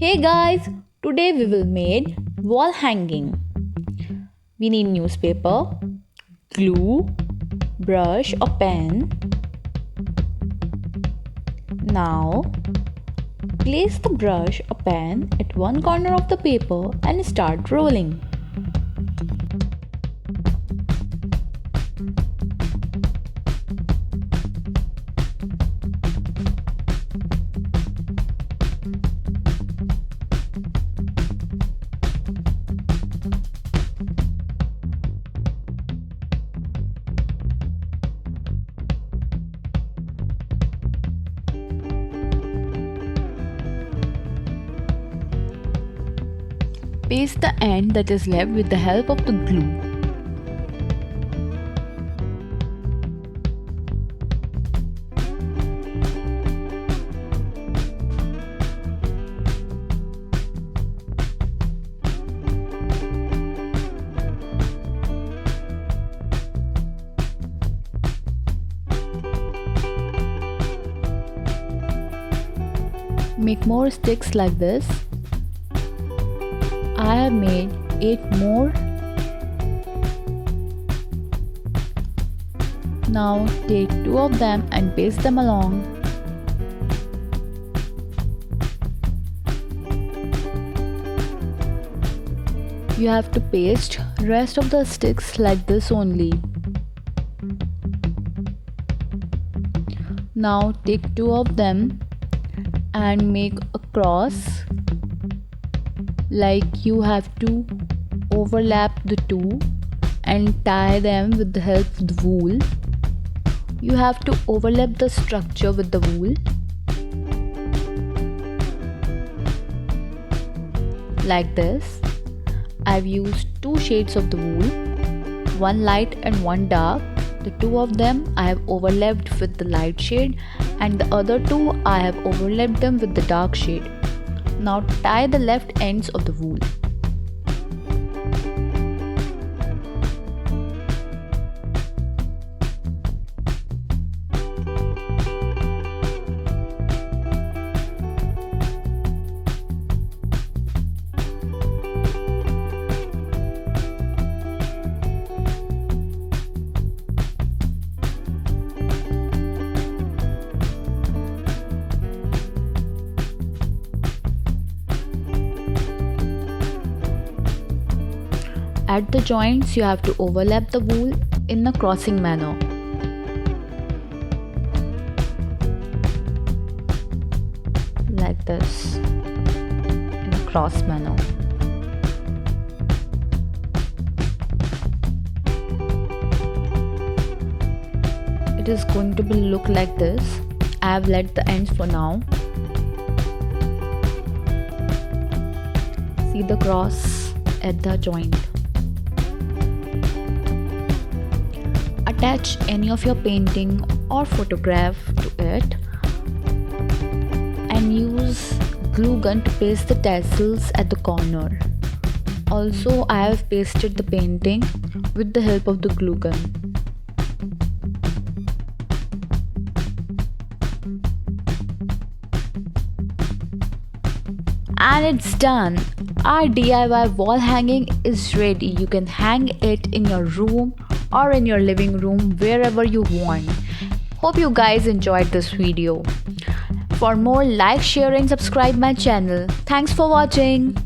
Hey guys, today we will make wall hanging. We need newspaper, glue, brush or pen. Now, place the brush or pen at one corner of the paper and start rolling. Paste the end that is left with the help of the glue. Make more sticks like this. I have made 8 more. Now take 2 of them and paste them along. You have to paste rest of the sticks like this only. Now take 2 of them and make a cross. Like you have to overlap the two and tie them with the help of the wool. You have to overlap the structure with the wool. Like this. I've used 2 shades of the wool, one light and one dark. The 2 of them I have overlapped with the light shade and the other 2 I have overlapped them with the dark shade. Now tie the left ends of the wool. At the joints, you have to overlap the wool in a crossing manner. Like this, in a cross manner. It is going to look like this. I have let the ends for now. See the cross at the joint. Attach any of your painting or photograph to it and use glue gun to paste the tassels at the corner. Also, I have pasted the painting with the help of the glue gun. And it's done. Our DIY wall hanging is ready. You can hang it in your room or in your living room, wherever you want. Hope you guys enjoyed this video. For more, like, share and subscribe my channel. Thanks for watching.